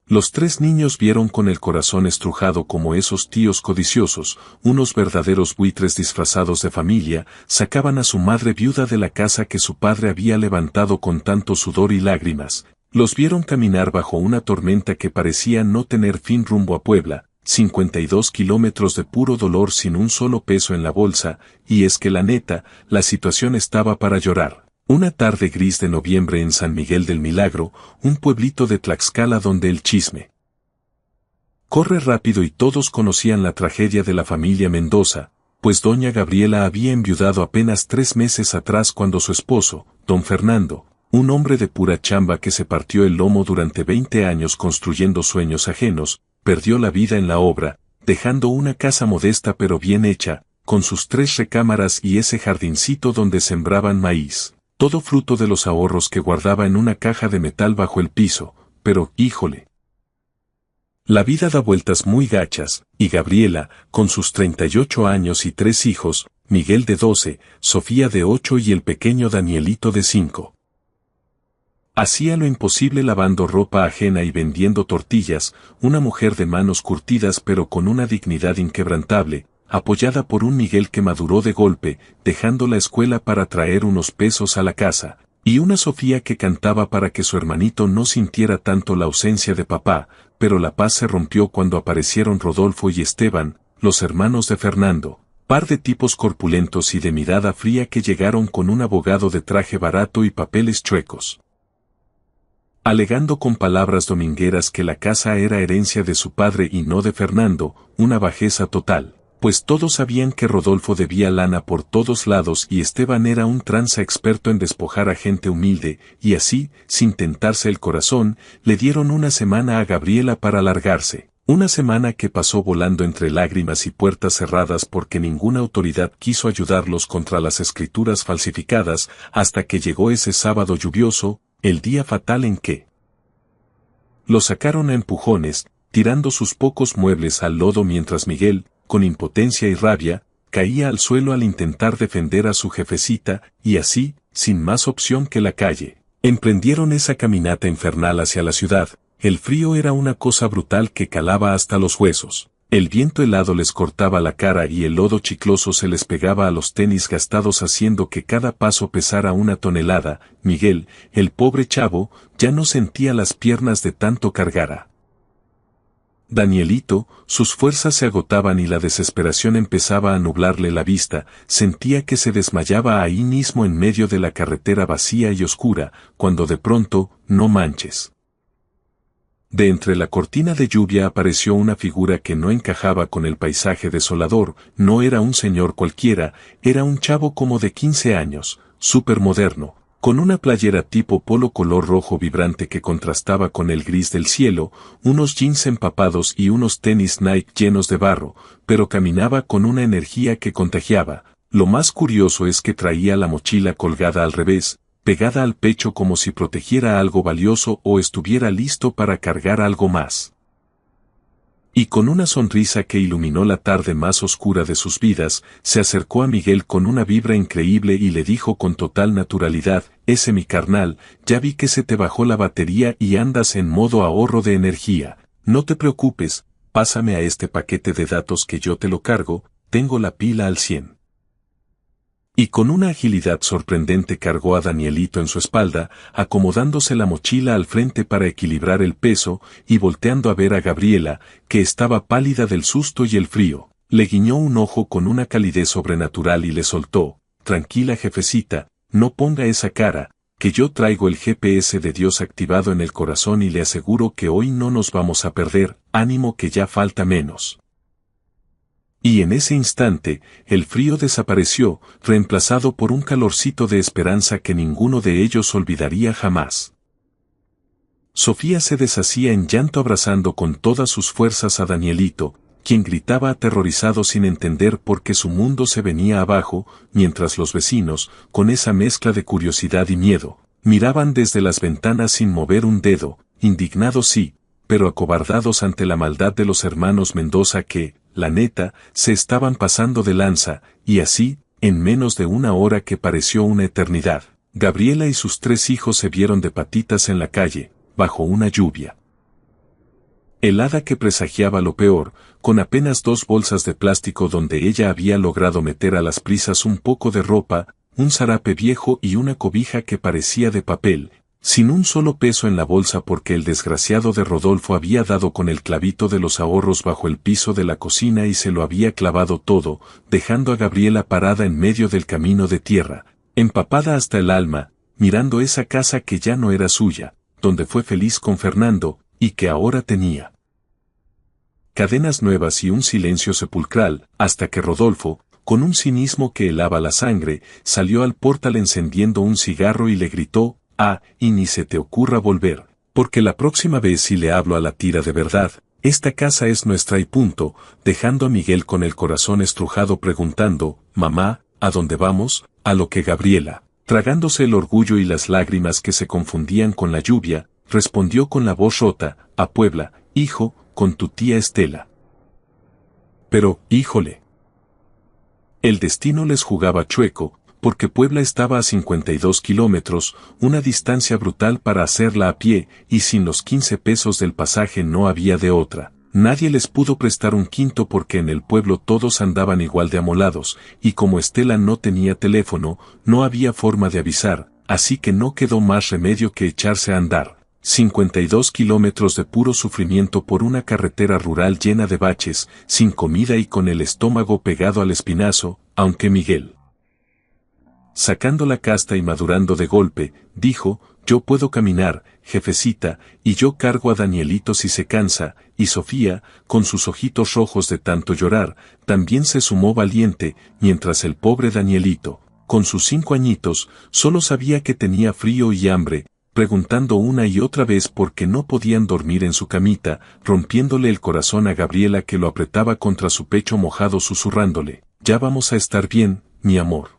Los tres niños vieron con el corazón estrujado como esos tíos codiciosos, unos verdaderos buitres disfrazados de familia, sacaban a su madre viuda de la casa que su padre había levantado con tanto sudor y lágrimas. Los vieron caminar bajo una tormenta que parecía no tener fin rumbo a Puebla, 52 kilómetros de puro dolor sin un solo peso en la bolsa, y es que la neta, la situación estaba para llorar. Una tarde gris de noviembre en San Miguel del Milagro, un pueblito de Tlaxcala donde el chisme corre rápido y todos conocían la tragedia de la familia Mendoza, pues doña Gabriela había enviudado apenas 3 meses atrás cuando su esposo, don Fernando, un hombre de pura chamba que se partió el lomo durante 20 años construyendo sueños ajenos, perdió la vida en la obra, dejando una casa modesta pero bien hecha, con sus 3 recámaras y ese jardincito donde sembraban maíz. Todo fruto de los ahorros que guardaba en una caja de metal bajo el piso, pero, híjole. La vida da vueltas muy gachas, y Gabriela, con sus 38 años y 3 hijos, Miguel de 12, Sofía de 8 y el pequeño Danielito de 5. Hacía lo imposible lavando ropa ajena y vendiendo tortillas, una mujer de manos curtidas pero con una dignidad inquebrantable, apoyada por un Miguel que maduró de golpe, dejando la escuela para traer unos pesos a la casa, y una Sofía que cantaba para que su hermanito no sintiera tanto la ausencia de papá, pero la paz se rompió cuando aparecieron Rodolfo y Esteban, los hermanos de Fernando, par de tipos corpulentos y de mirada fría que llegaron con un abogado de traje barato y papeles chuecos, alegando con palabras domingueras que la casa era herencia de su padre y no de Fernando, una bajeza total. Pues todos sabían que Rodolfo debía lana por todos lados y Esteban era un tranza experto en despojar a gente humilde, y así, sin tentarse el corazón, le dieron una semana a Gabriela para largarse. Una semana que pasó volando entre lágrimas y puertas cerradas porque ninguna autoridad quiso ayudarlos contra las escrituras falsificadas, hasta que llegó ese sábado lluvioso, el día fatal en que lo sacaron a empujones, tirando sus pocos muebles al lodo mientras Miguel, con impotencia y rabia, caía al suelo al intentar defender a su jefecita, y así, sin más opción que la calle, emprendieron esa caminata infernal hacia la ciudad. El frío era una cosa brutal que calaba hasta los huesos. El viento helado les cortaba la cara y el lodo chicloso se les pegaba a los tenis gastados haciendo que cada paso pesara una tonelada. Miguel, el pobre chavo, ya no sentía las piernas de tanto cargar. Danielito, sus fuerzas se agotaban y la desesperación empezaba a nublarle la vista, sentía que se desmayaba ahí mismo en medio de la carretera vacía y oscura, cuando de pronto, no manches. De entre la cortina de lluvia apareció una figura que no encajaba con el paisaje desolador, no era un señor cualquiera, era un chavo como de 15 años, súper moderno, con una playera tipo polo color rojo vibrante que contrastaba con el gris del cielo, unos jeans empapados y unos tenis Nike llenos de barro, pero caminaba con una energía que contagiaba. Lo más curioso es que traía la mochila colgada al revés, pegada al pecho como si protegiera algo valioso o estuviera listo para cargar algo más. Y con una sonrisa que iluminó la tarde más oscura de sus vidas, se acercó a Miguel con una vibra increíble y le dijo con total naturalidad: «Ese mi carnal, ya vi que se te bajó la batería y andas en modo ahorro de energía. No te preocupes, pásame a este paquete de datos que yo te lo cargo, tengo la pila al 100». Y con una agilidad sorprendente cargó a Danielito en su espalda, acomodándose la mochila al frente para equilibrar el peso, y volteando a ver a Gabriela, que estaba pálida del susto y el frío, le guiñó un ojo con una calidez sobrenatural y le soltó: «Tranquila jefecita, no ponga esa cara, que yo traigo el GPS de Dios activado en el corazón y le aseguro que hoy no nos vamos a perder, ánimo que ya falta menos». Y en ese instante, el frío desapareció, reemplazado por un calorcito de esperanza que ninguno de ellos olvidaría jamás. Sofía se deshacía en llanto abrazando con todas sus fuerzas a Danielito, quien gritaba aterrorizado sin entender por qué su mundo se venía abajo, mientras los vecinos, con esa mezcla de curiosidad y miedo, miraban desde las ventanas sin mover un dedo, indignados sí, pero acobardados ante la maldad de los hermanos Mendoza que, la neta, se estaban pasando de lanza, y así, en menos de una hora que pareció una eternidad, Gabriela y sus 3 hijos se vieron de patitas en la calle, bajo una lluvia El hada que presagiaba lo peor, con apenas 2 bolsas de plástico donde ella había logrado meter a las prisas un poco de ropa, un zarape viejo y una cobija que parecía de papel, sin un solo peso en la bolsa porque el desgraciado de Rodolfo había dado con el clavito de los ahorros bajo el piso de la cocina y se lo había clavado todo, dejando a Gabriela parada en medio del camino de tierra, empapada hasta el alma, mirando esa casa que ya no era suya, donde fue feliz con Fernando, y que ahora tenía cadenas nuevas y un silencio sepulcral, hasta que Rodolfo, con un cinismo que helaba la sangre, salió al portal encendiendo un cigarro y le gritó: «Ah, y ni se te ocurra volver, porque la próxima vez si le hablo a la tira de verdad, esta casa es nuestra y punto», dejando a Miguel con el corazón estrujado preguntando: «Mamá, ¿a dónde vamos?», a lo que Gabriela, tragándose el orgullo y las lágrimas que se confundían con la lluvia, respondió con la voz rota: «A Puebla, hijo, con tu tía Estela». Pero, híjole, el destino les jugaba chueco, porque Puebla estaba a 52 kilómetros, una distancia brutal para hacerla a pie, y sin los 15 pesos del pasaje no había de otra. Nadie les pudo prestar un quinto porque en el pueblo todos andaban igual de amolados, y como Estela no tenía teléfono, no había forma de avisar, así que no quedó más remedio que echarse a andar. 52 kilómetros de puro sufrimiento por una carretera rural llena de baches, sin comida y con el estómago pegado al espinazo, aunque Miguel, sacando la casta y madurando de golpe, dijo: «Yo puedo caminar, jefecita, y yo cargo a Danielito si se cansa», y Sofía, con sus ojitos rojos de tanto llorar, también se sumó valiente, mientras el pobre Danielito, con sus 5 añitos, solo sabía que tenía frío y hambre, preguntando una y otra vez por qué no podían dormir en su camita, rompiéndole el corazón a Gabriela que lo apretaba contra su pecho mojado susurrándole: «Ya vamos a estar bien, mi amor».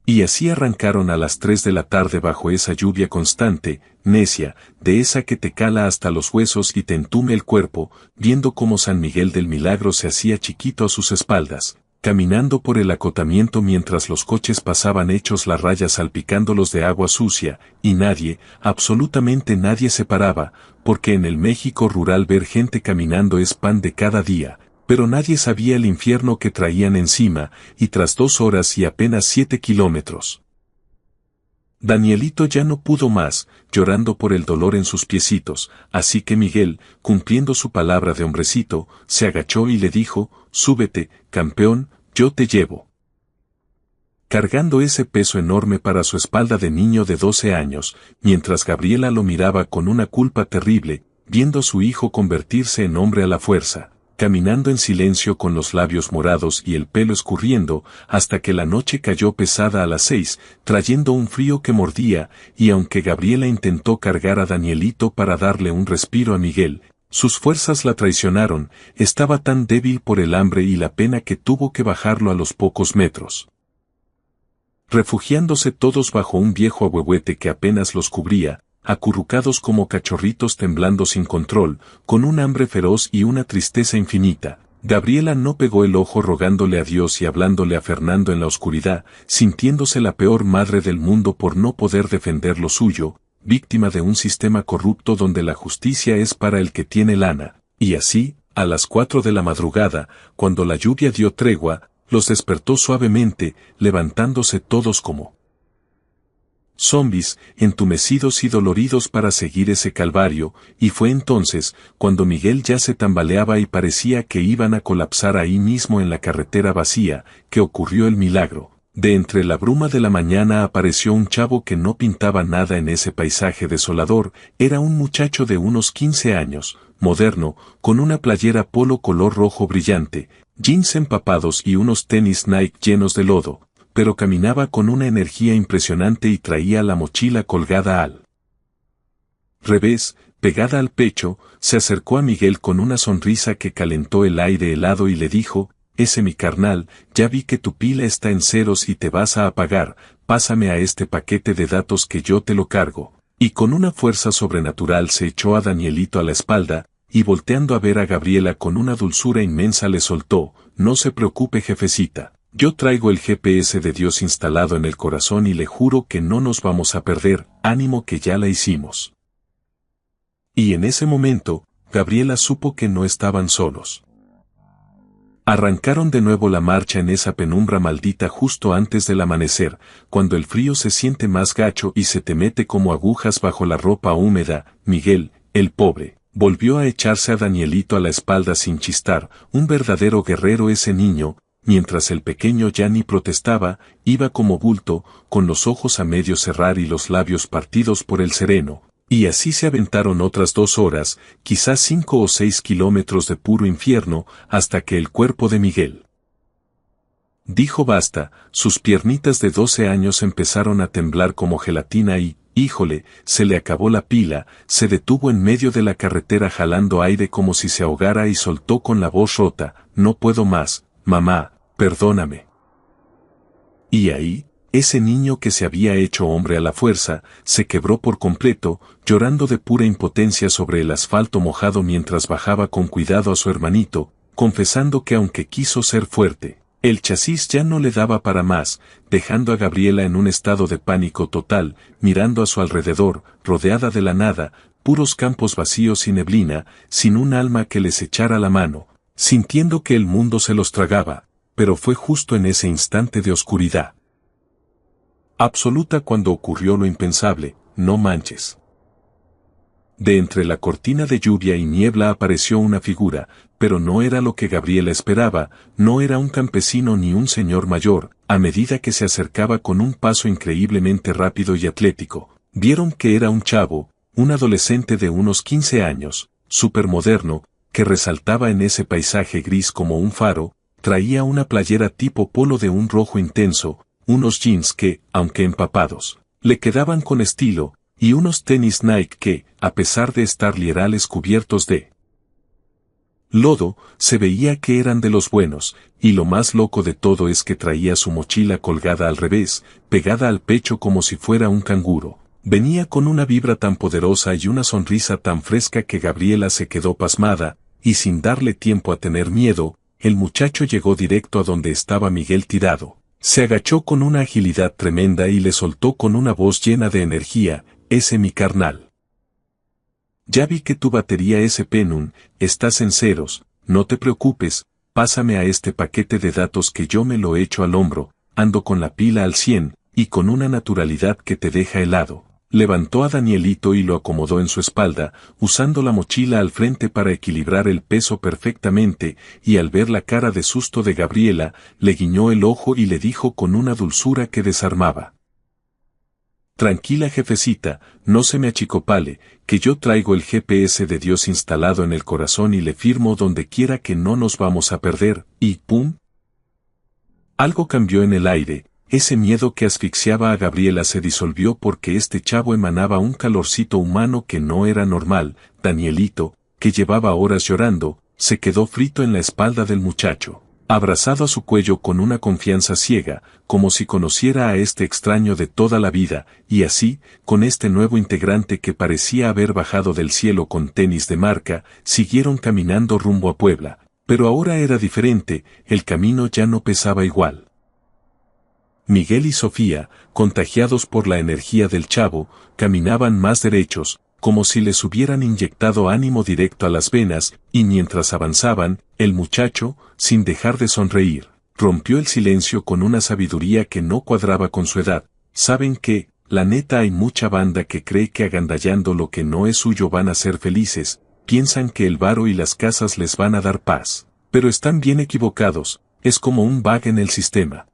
Y así arrancaron a las 3 de la tarde bajo esa lluvia constante, necia, de esa que te cala hasta los huesos y te entume el cuerpo, viendo cómo San Miguel del Milagro se hacía chiquito a sus espaldas, caminando por el acotamiento mientras los coches pasaban hechos las rayas salpicándolos de agua sucia, y nadie, absolutamente nadie se paraba, porque en el México rural ver gente caminando es pan de cada día. Pero nadie sabía el infierno que traían encima, y tras 2 horas y apenas 7 kilómetros, Danielito ya no pudo más, llorando por el dolor en sus piecitos, así que Miguel, cumpliendo su palabra de hombrecito, se agachó y le dijo: «Súbete, campeón, yo te llevo». Cargando ese peso enorme para su espalda de niño de 12 años, mientras Gabriela lo miraba con una culpa terrible, viendo a su hijo convertirse en hombre a la fuerza, caminando en silencio con los labios morados y el pelo escurriendo, hasta que la noche cayó pesada a las 6, trayendo un frío que mordía, y aunque Gabriela intentó cargar a Danielito para darle un respiro a Miguel, sus fuerzas la traicionaron, estaba tan débil por el hambre y la pena que tuvo que bajarlo a los pocos metros. Refugiándose todos bajo un viejo ahuehuete que apenas los cubría, acurrucados como cachorritos temblando sin control, con un hambre feroz y una tristeza infinita, Gabriela no pegó el ojo rogándole a Dios y hablándole a Fernando en la oscuridad, sintiéndose la peor madre del mundo por no poder defender lo suyo, víctima de un sistema corrupto donde la justicia es para el que tiene lana, y así, a las 4 de la madrugada, cuando la lluvia dio tregua, los despertó suavemente, levantándose todos como zombis, entumecidos y doloridos para seguir ese calvario, y fue entonces, cuando Miguel ya se tambaleaba y parecía que iban a colapsar ahí mismo en la carretera vacía, que ocurrió el milagro. De entre la bruma de la mañana apareció un chavo que no pintaba nada en ese paisaje desolador, era un muchacho de unos 15 años, moderno, con una playera polo color rojo brillante, jeans empapados y unos tenis Nike llenos de lodo, pero caminaba con una energía impresionante y traía la mochila colgada al revés, pegada al pecho, se acercó a Miguel con una sonrisa que calentó el aire helado y le dijo: «Ese mi carnal, ya vi que tu pila está en ceros y te vas a apagar, pásame a este paquete de datos que yo te lo cargo». Y con una fuerza sobrenatural se echó a Danielito a la espalda, y volteando a ver a Gabriela con una dulzura inmensa le soltó: «No se preocupe, jefecita. Yo traigo el GPS de Dios instalado en el corazón y le juro que no nos vamos a perder, ánimo que ya la hicimos». Y en ese momento, Gabriela supo que no estaban solos. Arrancaron de nuevo la marcha en esa penumbra maldita justo antes del amanecer, cuando el frío se siente más gacho y se te mete como agujas bajo la ropa húmeda. Miguel, el pobre, volvió a echarse a Danielito a la espalda sin chistar, un verdadero guerrero ese niño, mientras el pequeño ya ni protestaba, iba como bulto, con los ojos a medio cerrar y los labios partidos por el sereno. Y así se aventaron otras 2 horas, quizás 5 o 6 kilómetros de puro infierno, hasta que el cuerpo de Miguel dijo basta, sus piernitas de 12 años empezaron a temblar como gelatina y, híjole, se le acabó la pila, se detuvo en medio de la carretera jalando aire como si se ahogara y soltó con la voz rota, no puedo más, mamá, perdóname. Y ahí, ese niño que se había hecho hombre a la fuerza, se quebró por completo, llorando de pura impotencia sobre el asfalto mojado mientras bajaba con cuidado a su hermanito, confesando que aunque quiso ser fuerte, el chasis ya no le daba para más, dejando a Gabriela en un estado de pánico total, mirando a su alrededor, rodeada de la nada, puros campos vacíos y neblina, sin un alma que les echara la mano, sintiendo que el mundo se los tragaba, pero fue justo en ese instante de oscuridad absoluta cuando ocurrió lo impensable, no manches. De entre la cortina de lluvia y niebla apareció una figura, pero no era lo que Gabriela esperaba, no era un campesino ni un señor mayor. A medida que se acercaba con un paso increíblemente rápido y atlético, vieron que era un chavo, un adolescente de unos 15 años, supermoderno, que resaltaba en ese paisaje gris como un faro, traía una playera tipo polo de un rojo intenso, unos jeans que, aunque empapados, le quedaban con estilo, y unos tenis Nike que, a pesar de estar lierales cubiertos de lodo, se veía que eran de los buenos, y lo más loco de todo es que traía su mochila colgada al revés, pegada al pecho como si fuera un canguro. Venía con una vibra tan poderosa y una sonrisa tan fresca que Gabriela se quedó pasmada, y sin darle tiempo a tener miedo, el muchacho llegó directo a donde estaba Miguel tirado. Se agachó con una agilidad tremenda y le soltó con una voz llena de energía, ese mi carnal. Ya vi que tu batería es penun, estás en ceros, no te preocupes, pásame a este paquete de datos que yo me lo echo al hombro, ando con la pila al 100, y con una naturalidad que te deja helado. Levantó a Danielito y lo acomodó en su espalda, usando la mochila al frente para equilibrar el peso perfectamente, y al ver la cara de susto de Gabriela, le guiñó el ojo y le dijo con una dulzura que desarmaba. Tranquila jefecita, no se me achicopale, que yo traigo el GPS de Dios instalado en el corazón y le firmo donde quiera que no nos vamos a perder, y ¡pum! Algo cambió en el aire. Ese miedo que asfixiaba a Gabriela se disolvió porque este chavo emanaba un calorcito humano que no era normal. Danielito, que llevaba horas llorando, se quedó frito en la espalda del muchacho, abrazado a su cuello con una confianza ciega, como si conociera a este extraño de toda la vida, y así, con este nuevo integrante que parecía haber bajado del cielo con tenis de marca, siguieron caminando rumbo a Puebla. Pero ahora era diferente, el camino ya no pesaba igual. Miguel y Sofía, contagiados por la energía del chavo, caminaban más derechos, como si les hubieran inyectado ánimo directo a las venas, y mientras avanzaban, el muchacho, sin dejar de sonreír, rompió el silencio con una sabiduría que no cuadraba con su edad. Saben que, la neta hay mucha banda que cree que agandallando lo que no es suyo van a ser felices, piensan que el varo y las casas les van a dar paz, pero están bien equivocados, es como un bug en el sistema.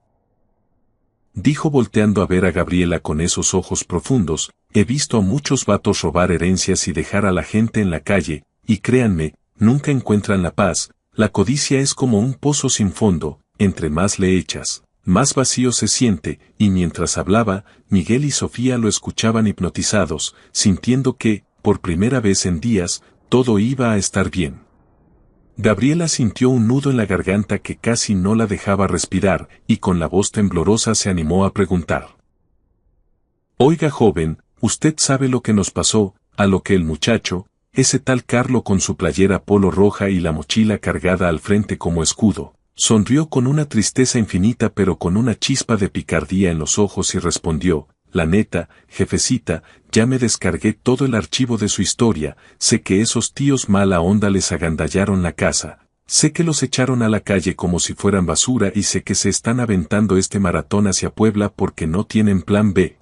Dijo volteando a ver a Gabriela con esos ojos profundos, he visto a muchos vatos robar herencias y dejar a la gente en la calle, y créanme, nunca encuentran la paz. La codicia es como un pozo sin fondo, entre más le echas, más vacío se siente, y mientras hablaba, Miguel y Sofía lo escuchaban hipnotizados, sintiendo que, por primera vez en días, todo iba a estar bien. Gabriela sintió un nudo en la garganta que casi no la dejaba respirar, y con la voz temblorosa se animó a preguntar. Oiga joven, ¿usted sabe lo que nos pasó? A lo que el muchacho, ese tal Carlo con su playera polo roja y la mochila cargada al frente como escudo, sonrió con una tristeza infinita pero con una chispa de picardía en los ojos y respondió, la neta, jefecita, ya me descargué todo el archivo de su historia, sé que esos tíos mala onda les agandallaron la casa. Sé que los echaron a la calle como si fueran basura y sé que se están aventando este maratón hacia Puebla porque no tienen plan B.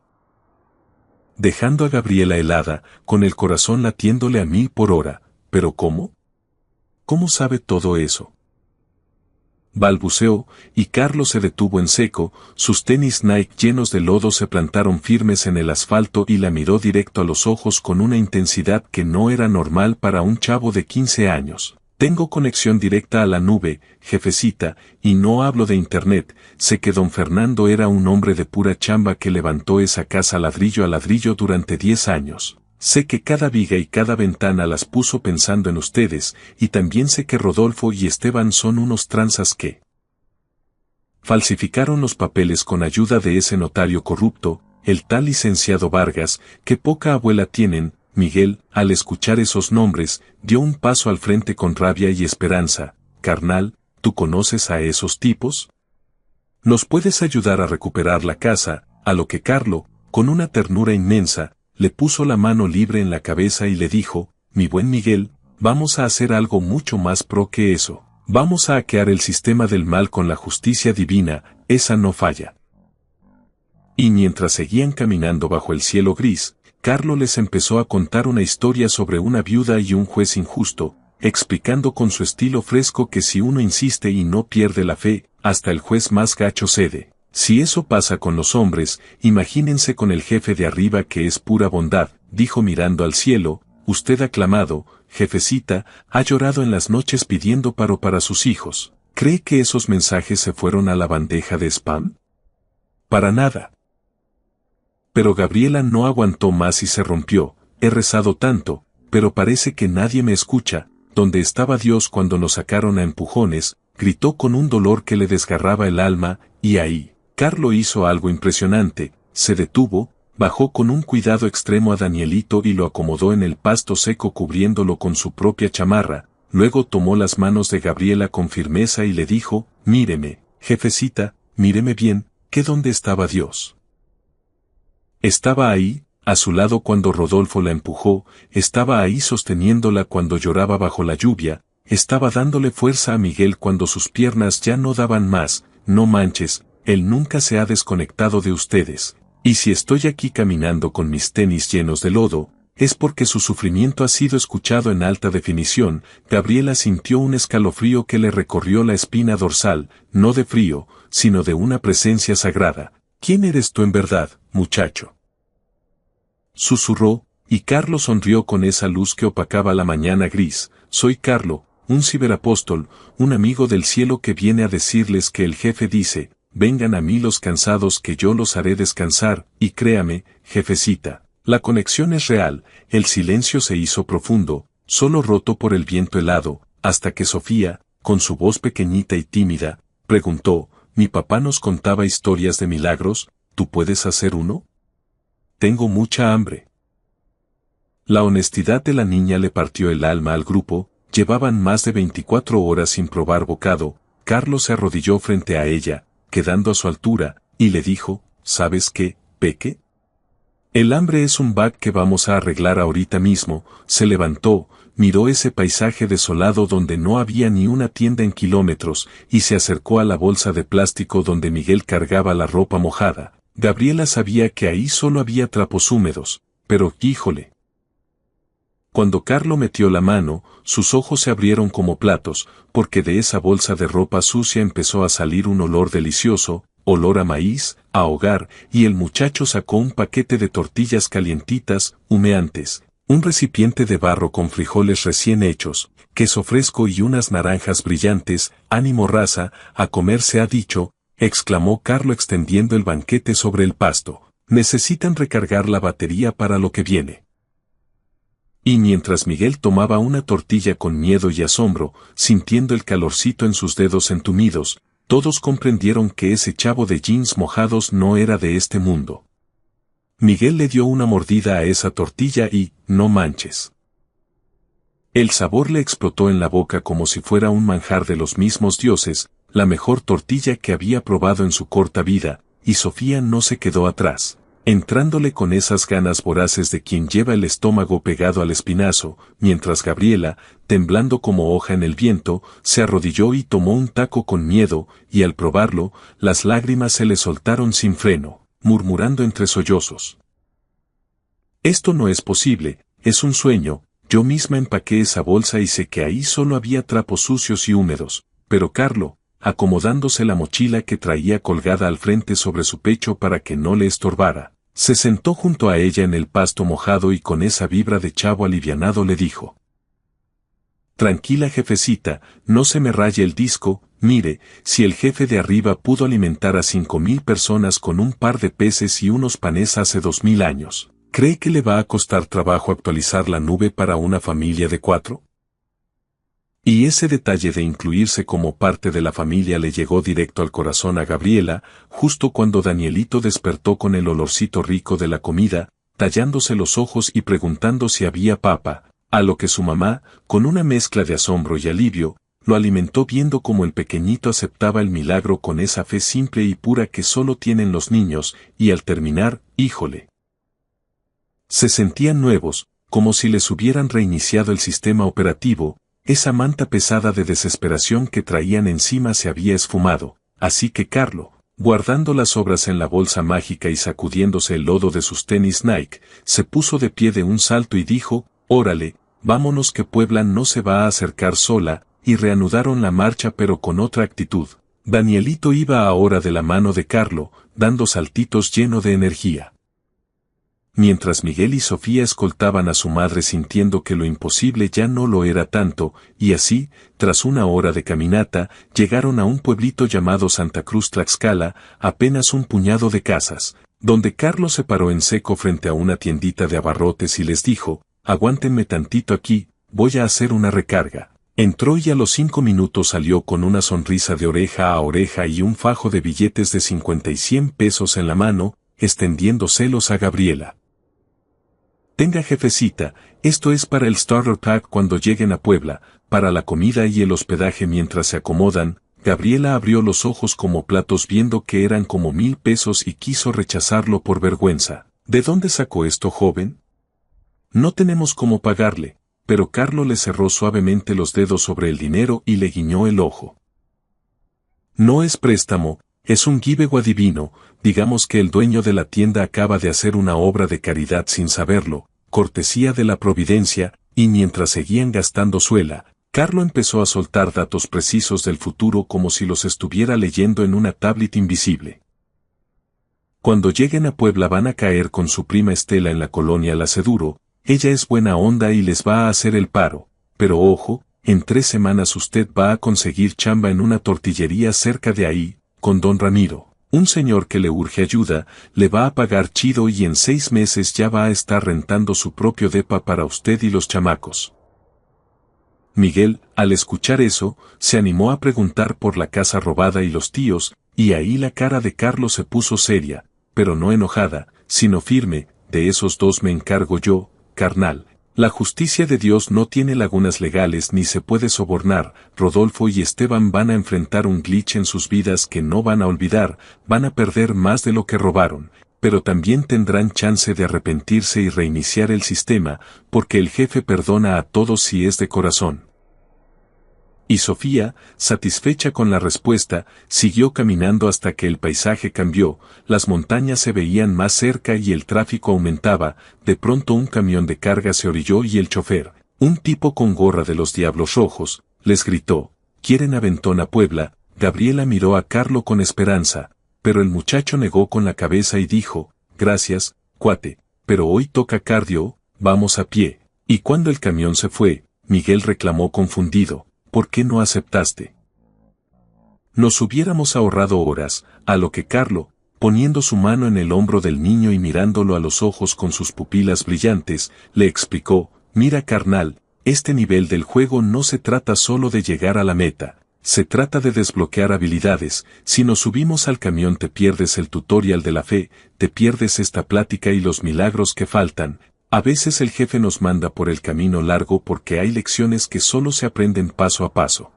Dejando a Gabriela helada, con el corazón latiéndole a 1000 por hora. ¿Pero cómo? ¿Cómo sabe todo eso? Balbuceó, y Carlos se detuvo en seco, sus tenis Nike llenos de lodo se plantaron firmes en el asfalto y la miró directo a los ojos con una intensidad que no era normal para un chavo de 15 años. Tengo conexión directa a la nube, jefecita, y no hablo de internet, sé que don Fernando era un hombre de pura chamba que levantó esa casa ladrillo a ladrillo durante 10 años. Sé que cada viga y cada ventana las puso pensando en ustedes, y también sé que Rodolfo y Esteban son unos tranzas que falsificaron los papeles con ayuda de ese notario corrupto, el tal licenciado Vargas, que poca abuela tienen. Miguel, al escuchar esos nombres, dio un paso al frente con rabia y esperanza. Carnal, ¿tú conoces a esos tipos? ¿Nos puedes ayudar a recuperar la casa? A lo que Carlo, con una ternura inmensa, le puso la mano libre en la cabeza y le dijo, mi buen Miguel, vamos a hacer algo mucho más pro que eso. Vamos a hackear el sistema del mal con la justicia divina, esa no falla. Y mientras seguían caminando bajo el cielo gris, Carlo les empezó a contar una historia sobre una viuda y un juez injusto, explicando con su estilo fresco que si uno insiste y no pierde la fe, hasta el juez más gacho cede. Si eso pasa con los hombres, imagínense con el jefe de arriba que es pura bondad, dijo mirando al cielo, usted aclamado, jefecita, ha llorado en las noches pidiendo paro para sus hijos. ¿Cree que esos mensajes se fueron a la bandeja de spam? Para nada. Pero Gabriela no aguantó más y se rompió, he rezado tanto, pero parece que nadie me escucha, ¿dónde estaba Dios cuando nos sacaron a empujones? Gritó con un dolor que le desgarraba el alma, y ahí, Carlo hizo algo impresionante, se detuvo, bajó con un cuidado extremo a Danielito y lo acomodó en el pasto seco cubriéndolo con su propia chamarra, luego tomó las manos de Gabriela con firmeza y le dijo, míreme, jefecita, míreme bien, ¿qué dónde estaba Dios? Estaba ahí, a su lado cuando Rodolfo la empujó, estaba ahí sosteniéndola cuando lloraba bajo la lluvia, estaba dándole fuerza a Miguel cuando sus piernas ya no daban más, no manches, él nunca se ha desconectado de ustedes, y si estoy aquí caminando con mis tenis llenos de lodo, es porque su sufrimiento ha sido escuchado en alta definición. Gabriela sintió un escalofrío que le recorrió la espina dorsal, no de frío, sino de una presencia sagrada. ¿Quién eres tú en verdad, muchacho? Susurró, y Carlo sonrió con esa luz que opacaba la mañana gris. Soy Carlo, un ciberapóstol, un amigo del cielo que viene a decirles que el jefe dice, vengan a mí los cansados que yo los haré descansar, y créame, jefecita, la conexión es real. El silencio se hizo profundo, solo roto por el viento helado, hasta que Sofía, con su voz pequeñita y tímida, preguntó, mi papá nos contaba historias de milagros, ¿tú puedes hacer uno? Tengo mucha hambre. La honestidad de la niña le partió el alma al grupo, llevaban más de 24 horas sin probar bocado. Carlos se arrodilló frente a ella, quedando a su altura, y le dijo, ¿sabes qué, Peque? El hambre es un bug que vamos a arreglar ahorita mismo. Se levantó, miró ese paisaje desolado donde no había ni una tienda en kilómetros, y se acercó a la bolsa de plástico donde Miguel cargaba la ropa mojada. Gabriela sabía que ahí solo había trapos húmedos, pero, híjole. Cuando Carlo metió la mano, sus ojos se abrieron como platos, porque de esa bolsa de ropa sucia empezó a salir un olor delicioso, olor a maíz, a hogar, y el muchacho sacó un paquete de tortillas calientitas, humeantes, un recipiente de barro con frijoles recién hechos, queso fresco y unas naranjas brillantes. Ánimo raza, a comer se ha dicho, exclamó Carlo extendiendo el banquete sobre el pasto. Necesitan recargar la batería para lo que viene. Y mientras Miguel tomaba una tortilla con miedo y asombro, sintiendo el calorcito en sus dedos entumidos, todos comprendieron que ese chavo de jeans mojados no era de este mundo. Miguel le dio una mordida a esa tortilla y, no manches. El sabor le explotó en la boca como si fuera un manjar de los mismos dioses, la mejor tortilla que había probado en su corta vida, y Sofía no se quedó atrás. entrándole con esas ganas voraces de quien lleva el estómago pegado al espinazo, mientras Gabriela, temblando como hoja en el viento, se arrodilló y tomó un taco con miedo, y al probarlo, las lágrimas se le soltaron sin freno, murmurando entre sollozos. Esto no es posible, es un sueño, yo misma empaqué esa bolsa y sé que ahí solo había trapos sucios y húmedos, pero Carlo, acomodándose la mochila que traía colgada al frente sobre su pecho para que no le estorbara, se sentó junto a ella en el pasto mojado y con esa vibra de chavo alivianado le dijo: «Tranquila jefecita, no se me raye el disco, mire, si el jefe de arriba pudo alimentar a 5.000 personas con un par de peces y unos panes hace 2.000 años, ¿cree que le va a costar trabajo actualizar la nube para una familia de 4? Y ese detalle de incluirse como parte de la familia le llegó directo al corazón a Gabriela, justo cuando Danielito despertó con el olorcito rico de la comida, tallándose los ojos y preguntando si había papa, a lo que su mamá, con una mezcla de asombro y alivio, lo alimentó viendo cómo el pequeñito aceptaba el milagro con esa fe simple y pura que solo tienen los niños, y al terminar, híjole, se sentían nuevos, como si les hubieran reiniciado el sistema operativo. Esa manta pesada de desesperación que traían encima se había esfumado, así que Carlo, guardando las sobras en la bolsa mágica y sacudiéndose el lodo de sus tenis Nike, se puso de pie de un salto y dijo: «Órale, vámonos que Puebla no se va a acercar sola», y reanudaron la marcha pero con otra actitud. Danielito iba ahora de la mano de Carlo, dando saltitos lleno de energía. Mientras Miguel y Sofía escoltaban a su madre sintiendo que lo imposible ya no lo era tanto, y así, tras una hora de caminata, llegaron a un pueblito llamado Santa Cruz Tlaxcala, apenas un puñado de casas, donde Carlos se paró en seco frente a una tiendita de abarrotes y les dijo: «Aguántenme tantito aquí, voy a hacer una recarga». Entró y a los 5 minutos salió con una sonrisa de oreja a oreja y un fajo de billetes de 50 y 100 pesos en la mano, extendiéndoselos a Gabriela. «Tenga jefecita, esto es para el Starter Pack cuando lleguen a Puebla, para la comida y el hospedaje mientras se acomodan». Gabriela abrió los ojos como platos viendo que eran como 1,000 pesos y quiso rechazarlo por vergüenza. «¿De dónde sacó esto, joven?» «No tenemos cómo pagarle», pero Carlo le cerró suavemente los dedos sobre el dinero y le guiñó el ojo. «No es préstamo, es un giveaway divino, digamos que el dueño de la tienda acaba de hacer una obra de caridad sin saberlo, cortesía de la providencia», y mientras seguían gastando suela, Carlo empezó a soltar datos precisos del futuro como si los estuviera leyendo en una tablet invisible. «Cuando lleguen a Puebla van a caer con su prima Estela en la colonia Laceduro, ella es buena onda y les va a hacer el paro, pero ojo, en 3 semanas usted va a conseguir chamba en una tortillería cerca de ahí, con don Ramiro, un señor que le urge ayuda, le va a pagar chido y en 6 meses ya va a estar rentando su propio depa para usted y los chamacos». Miguel, al escuchar eso, se animó a preguntar por la casa robada y los tíos, y ahí la cara de Carlos se puso seria, pero no enojada, sino firme. «De esos 2 me encargo yo, carnal. La justicia de Dios no tiene lagunas legales ni se puede sobornar. Rodolfo y Esteban van a enfrentar un glitch en sus vidas que no van a olvidar, van a perder más de lo que robaron, pero también tendrán chance de arrepentirse y reiniciar el sistema, porque el jefe perdona a todos si es de corazón». Y Sofía, satisfecha con la respuesta, siguió caminando hasta que el paisaje cambió, las montañas se veían más cerca y el tráfico aumentaba. De pronto un camión de carga se orilló y el chofer, un tipo con gorra de los Diablos Rojos, les gritó: «¿Quieren aventón a Puebla?». Gabriela miró a Carlo con esperanza, pero el muchacho negó con la cabeza y dijo: «Gracias, cuate, pero hoy toca cardio, vamos a pie». Y cuando el camión se fue, Miguel reclamó confundido: «¿Por qué no aceptaste? Nos hubiéramos ahorrado horas», a lo que Carlo, poniendo su mano en el hombro del niño y mirándolo a los ojos con sus pupilas brillantes, le explicó: «Mira carnal, este nivel del juego no se trata solo de llegar a la meta, se trata de desbloquear habilidades. Si nos subimos al camión te pierdes el tutorial de la fe, te pierdes esta plática y los milagros que faltan. A veces el jefe nos manda por el camino largo porque hay lecciones que solo se aprenden paso a paso».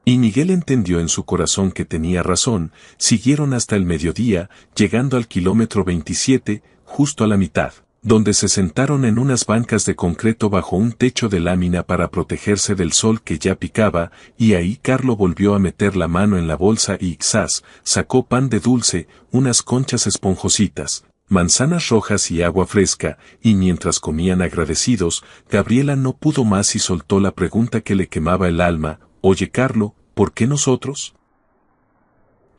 Y Miguel entendió en su corazón que tenía razón. Siguieron hasta el mediodía, llegando al kilómetro 27, justo a la mitad, donde se sentaron en unas bancas de concreto bajo un techo de lámina para protegerse del sol que ya picaba, y ahí Carlo volvió a meter la mano en la bolsa y quizás sacó pan de dulce, unas conchas esponjositas, manzanas rojas y agua fresca, y mientras comían agradecidos, Gabriela no pudo más y soltó la pregunta que le quemaba el alma: «Oye Carlo, ¿por qué nosotros?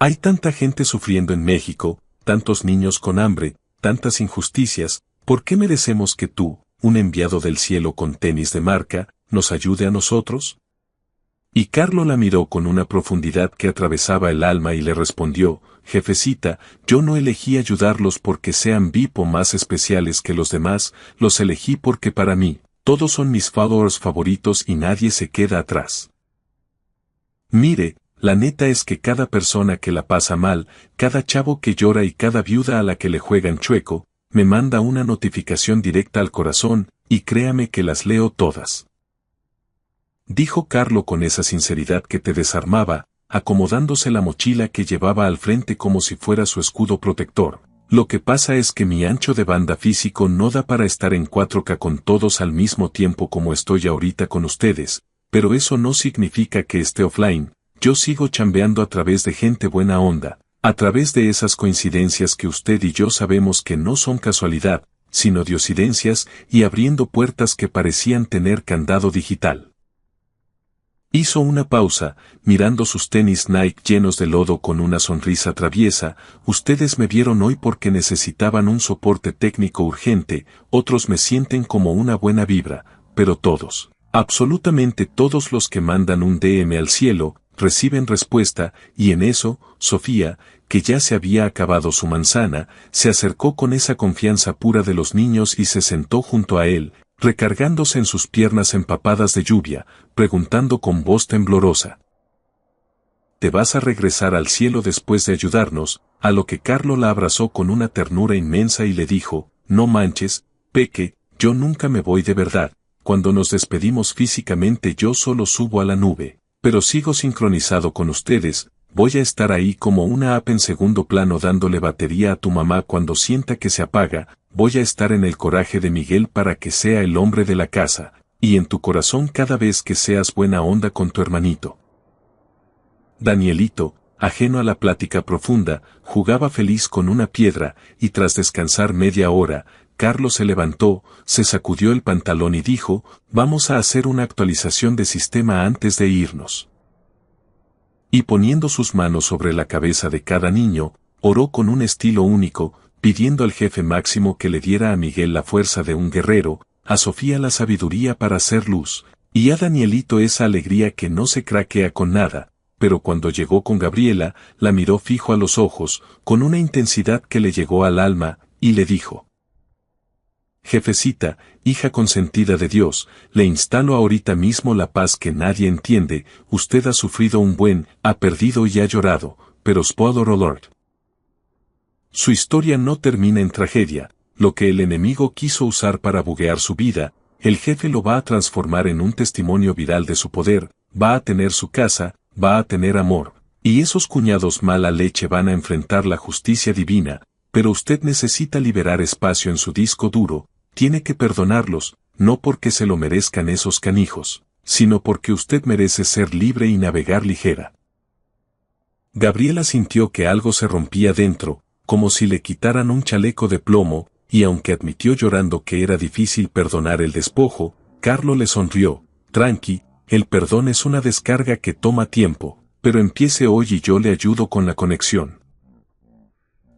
Hay tanta gente sufriendo en México, tantos niños con hambre, tantas injusticias, ¿por qué merecemos que tú, un enviado del cielo con tenis de marca, nos ayude a nosotros?» Y Carlo la miró con una profundidad que atravesaba el alma y le respondió: «Jefecita, yo no elegí ayudarlos porque sean VIP o más especiales que los demás, los elegí porque para mí, todos son mis followers favoritos y nadie se queda atrás. Mire, la neta es que cada persona que la pasa mal, cada chavo que llora y cada viuda a la que le juegan chueco, me manda una notificación directa al corazón, y créame que las leo todas», dijo Carlo con esa sinceridad que te desarmaba, acomodándose la mochila que llevaba al frente como si fuera su escudo protector. «Lo que pasa es que mi ancho de banda físico no da para estar en 4K con todos al mismo tiempo como estoy ahorita con ustedes, pero eso no significa que esté offline. Yo sigo chambeando a través de gente buena onda, a través de esas coincidencias que usted y yo sabemos que no son casualidad, sino diosidencias, y abriendo puertas que parecían tener candado digital». Hizo una pausa, mirando sus tenis Nike llenos de lodo con una sonrisa traviesa. «Ustedes me vieron hoy porque necesitaban un soporte técnico urgente, otros me sienten como una buena vibra, pero todos, absolutamente todos los que mandan un DM al cielo, reciben respuesta», y en eso, Sofía, que ya se había acabado su manzana, se acercó con esa confianza pura de los niños y se sentó junto a él, recargándose en sus piernas empapadas de lluvia, preguntando con voz temblorosa: «¿Te vas a regresar al cielo después de ayudarnos?», a lo que Carlo la abrazó con una ternura inmensa y le dijo: «No manches, Peque, yo nunca me voy de verdad, cuando nos despedimos físicamente yo solo subo a la nube, pero sigo sincronizado con ustedes, voy a estar ahí como una app en segundo plano dándole batería a tu mamá cuando sienta que se apaga, voy a estar en el coraje de Miguel para que sea el hombre de la casa, y en tu corazón cada vez que seas buena onda con tu hermanito». Danielito, ajeno a la plática profunda, jugaba feliz con una piedra, y tras descansar media hora, Carlos se levantó, se sacudió el pantalón y dijo: «Vamos a hacer una actualización de sistema antes de irnos». Y poniendo sus manos sobre la cabeza de cada niño, oró con un estilo único, pidiendo al jefe máximo que le diera a Miguel la fuerza de un guerrero, a Sofía la sabiduría para hacer luz, y a Danielito esa alegría que no se craquea con nada. Pero cuando llegó con Gabriela, la miró fijo a los ojos, con una intensidad que le llegó al alma, y le dijo: «Jefecita, hija consentida de Dios, le instalo ahorita mismo la paz que nadie entiende. Usted ha sufrido un buen, ha perdido y ha llorado, pero spoiler alert. Su historia no termina en tragedia. Lo que el enemigo quiso usar para buguear su vida, el jefe lo va a transformar en un testimonio viral de su poder, va a tener su casa, va a tener amor, y esos cuñados mala leche van a enfrentar la justicia divina, pero usted necesita liberar espacio en su disco duro, tiene que perdonarlos, no porque se lo merezcan esos canijos, sino porque usted merece ser libre y navegar ligera». Gabriela sintió que algo se rompía dentro, como si le quitaran un chaleco de plomo, y aunque admitió llorando que era difícil perdonar el despojo, Carlo le sonrió: «Tranqui, el perdón es una descarga que toma tiempo, pero empiece hoy y yo le ayudo con la conexión».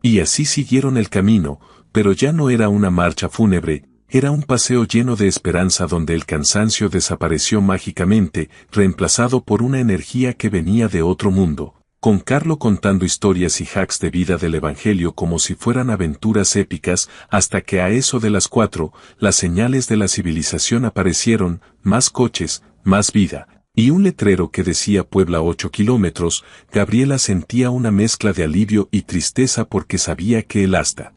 Y así siguieron el camino, pero ya no era una marcha fúnebre, era un paseo lleno de esperanza donde el cansancio desapareció mágicamente, reemplazado por una energía que venía de otro mundo, con Carlo contando historias y hacks de vida del Evangelio como si fueran aventuras épicas, hasta que a eso de las 4, las señales de la civilización aparecieron: más coches, más vida, y un letrero que decía Puebla 8 kilómetros. Gabriela sentía una mezcla de alivio y tristeza porque sabía que el hasta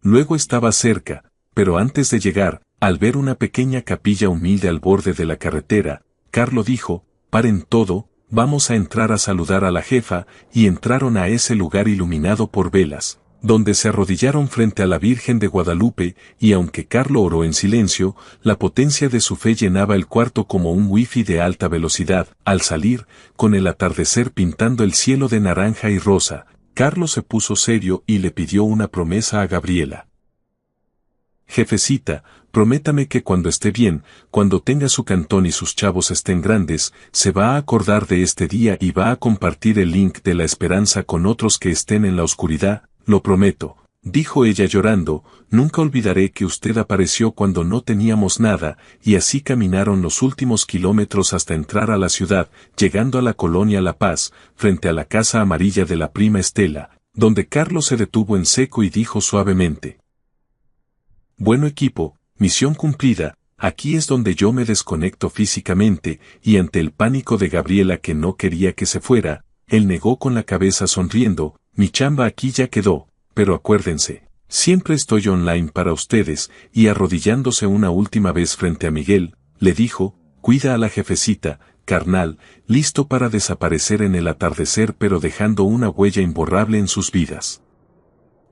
luego estaba cerca, pero antes de llegar, al ver una pequeña capilla humilde al borde de la carretera, Carlo dijo: «Paren todo, vamos a entrar a saludar a la jefa, y entraron a ese lugar iluminado por velas, donde se arrodillaron frente a la Virgen de Guadalupe, y aunque Carlo oró en silencio, la potencia de su fe llenaba el cuarto como un wifi de alta velocidad. Al salir, con el atardecer pintando el cielo de naranja y rosa, Carlo se puso serio y le pidió una promesa a Gabriela. Jefecita, prométame que cuando esté bien, cuando tenga su cantón y sus chavos estén grandes, se va a acordar de este día y va a compartir el link de la esperanza con otros que estén en la oscuridad. Lo prometo, dijo ella llorando, nunca olvidaré que usted apareció cuando no teníamos nada, y así caminaron los últimos kilómetros hasta entrar a la ciudad, llegando a la colonia La Paz, frente a la casa amarilla de la prima Estela, donde Carlos se detuvo en seco y dijo suavemente: bueno equipo, misión cumplida, aquí es donde yo me desconecto físicamente, y ante el pánico de Gabriela que no quería que se fuera, él negó con la cabeza sonriendo, mi chamba aquí ya quedó, pero acuérdense, siempre estoy online para ustedes, y arrodillándose una última vez frente a Miguel, le dijo, cuida a la jefecita, carnal, listo para desaparecer en el atardecer pero dejando una huella imborrable en sus vidas.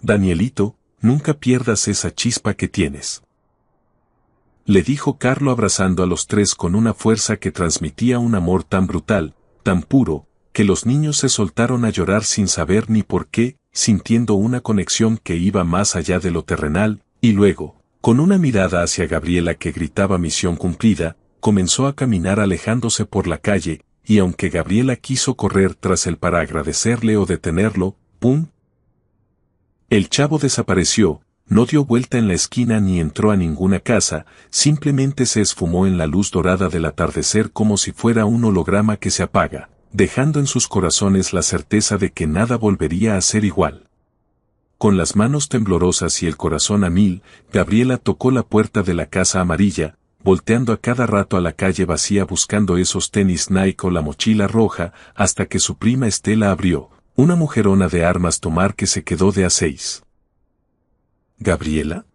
Danielito, nunca pierdas esa chispa que tienes. Le dijo Carlo abrazando a los tres con una fuerza que transmitía un amor tan brutal, tan puro, que los niños se soltaron a llorar sin saber ni por qué, sintiendo una conexión que iba más allá de lo terrenal, y luego, con una mirada hacia Gabriela que gritaba misión cumplida, comenzó a caminar alejándose por la calle, y aunque Gabriela quiso correr tras él para agradecerle o detenerlo, ¡pum! El chavo desapareció, no dio vuelta en la esquina ni entró a ninguna casa, simplemente se esfumó en la luz dorada del atardecer como si fuera un holograma que se apaga, dejando en sus corazones la certeza de que nada volvería a ser igual. Con las manos temblorosas y el corazón a mil, Gabriela tocó la puerta de la casa amarilla, volteando a cada rato a la calle vacía buscando esos tenis Nike o la mochila roja, hasta que su prima Estela abrió, una mujerona de armas tomar que se quedó de a 6. ¿Gabriela?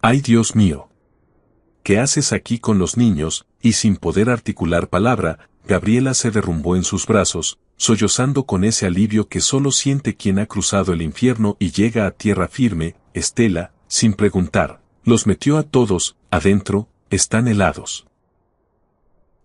¡Ay Dios mío! ¿Qué haces aquí con los niños? Y sin poder articular palabra, Gabriela se derrumbó en sus brazos, sollozando con ese alivio que solo siente quien ha cruzado el infierno y llega a tierra firme. Estela, sin preguntar, los metió a todos, adentro, están helados.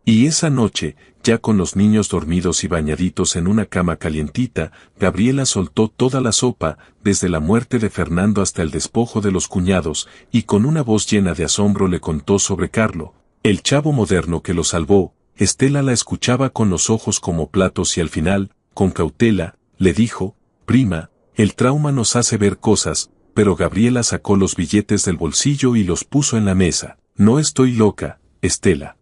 Y esa noche, ya con los niños dormidos y bañaditos en una cama calientita, Gabriela soltó toda la sopa, desde la muerte de Fernando hasta el despojo de los cuñados, y con una voz llena de asombro le contó sobre Carlo, el chavo moderno que lo salvó. Estela la escuchaba con los ojos como platos y al final, con cautela, le dijo, prima, el trauma nos hace ver cosas, pero Gabriela sacó los billetes del bolsillo y los puso en la mesa. No estoy loca, Estela.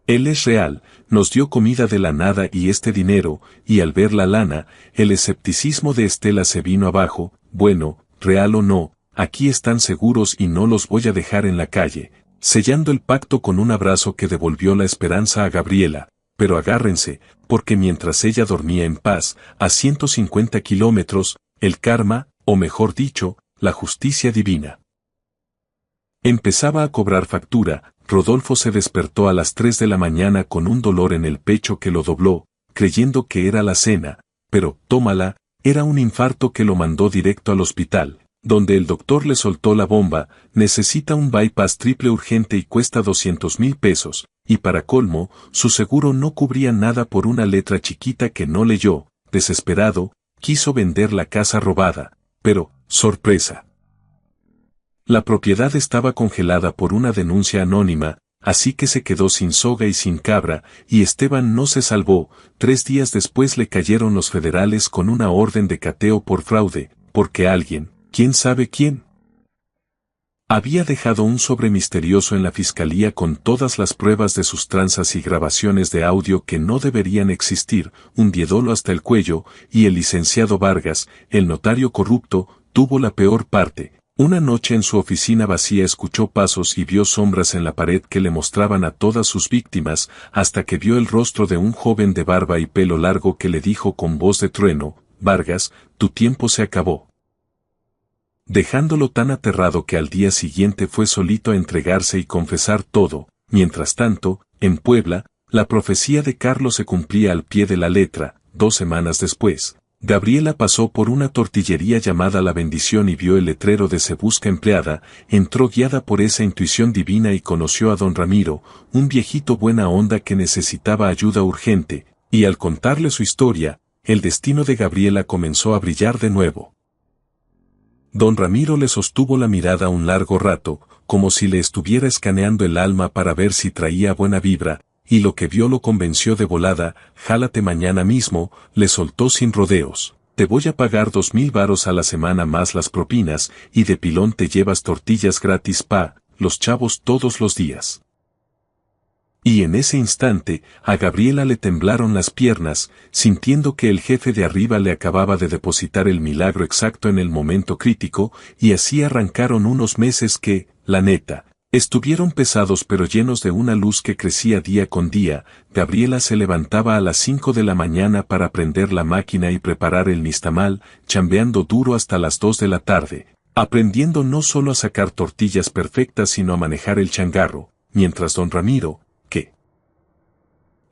Él es real, nos dio comida de la nada y este dinero, y al ver la lana, el escepticismo de Estela se vino abajo, bueno, real o no, aquí están seguros y no los voy a dejar en la calle, sellando el pacto con un abrazo que devolvió la esperanza a Gabriela, pero agárrense, porque mientras ella dormía en paz, a 150 kilómetros, el karma, o mejor dicho, la justicia divina, empezaba a cobrar factura. Rodolfo se despertó a las 3 de la mañana con un dolor en el pecho que lo dobló, creyendo que era la cena, pero, tómala, era un infarto que lo mandó directo al hospital, donde el doctor le soltó la bomba, necesita un bypass triple urgente y cuesta 200,000 pesos, y para colmo, su seguro no cubría nada por una letra chiquita que no leyó. Desesperado, quiso vender la casa robada, pero, sorpresa. La propiedad estaba congelada por una denuncia anónima, así que se quedó sin soga y sin cabra, y Esteban no se salvó. 3 días después le cayeron los federales con una orden de cateo por fraude, porque alguien, quién sabe quién, había dejado un sobre misterioso en la fiscalía con todas las pruebas de sus tranzas y grabaciones de audio que no deberían existir, hundiéndolo hasta el cuello, y el licenciado Vargas, el notario corrupto, tuvo la peor parte. Una noche en su oficina vacía escuchó pasos y vio sombras en la pared que le mostraban a todas sus víctimas, hasta que vio el rostro de un joven de barba y pelo largo que le dijo con voz de trueno, Vargas, tu tiempo se acabó. Dejándolo tan aterrado que al día siguiente fue solito a entregarse y confesar todo. Mientras tanto, en Puebla, La profecía de Carlos se cumplía al pie de la letra. 2 semanas después, Gabriela pasó por una tortillería llamada La Bendición y vio el letrero de Se busca empleada, entró guiada por esa intuición divina y conoció a don Ramiro, un viejito buena onda que necesitaba ayuda urgente, y al contarle su historia, el destino de Gabriela comenzó a brillar de nuevo. Don Ramiro le sostuvo la mirada un largo rato, como si le estuviera escaneando el alma para ver si traía buena vibra, y lo que vio lo convenció de volada. Jálate mañana mismo, le soltó sin rodeos. Te voy a pagar 2,000 varos a la semana más las propinas, y de pilón te llevas tortillas gratis pa' los chavos todos los días. Y en ese instante, a Gabriela le temblaron las piernas, sintiendo que el jefe de arriba le acababa de depositar el milagro exacto en el momento crítico, y así arrancaron unos meses que, la neta, estuvieron pesados pero llenos de una luz que crecía día con día. Gabriela se levantaba a las 5 de la mañana para prender la máquina y preparar el nixtamal, chambeando duro hasta las 2 de la tarde, aprendiendo no solo a sacar tortillas perfectas sino a manejar el changarro, mientras don Ramiro, que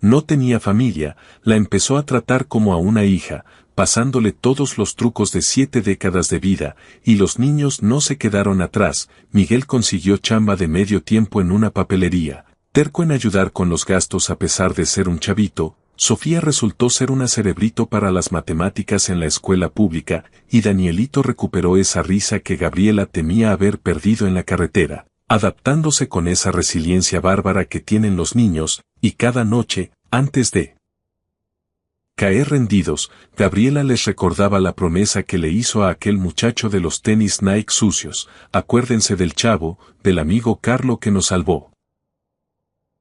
no tenía familia, la empezó a tratar como a una hija, pasándole todos los trucos de 7 décadas de vida, y los niños no se quedaron atrás. Miguel consiguió chamba de medio tiempo en una papelería, terco en ayudar con los gastos a pesar de ser un chavito. Sofía resultó ser una cerebrito para las matemáticas en la escuela pública, y Danielito recuperó esa risa que Gabriela temía haber perdido en la carretera, adaptándose con esa resiliencia bárbara que tienen los niños, y cada noche, antes de caer rendidos, Gabriela les recordaba la promesa que le hizo a aquel muchacho de los tenis Nike sucios: acuérdense del chavo, del amigo Carlo que nos salvó.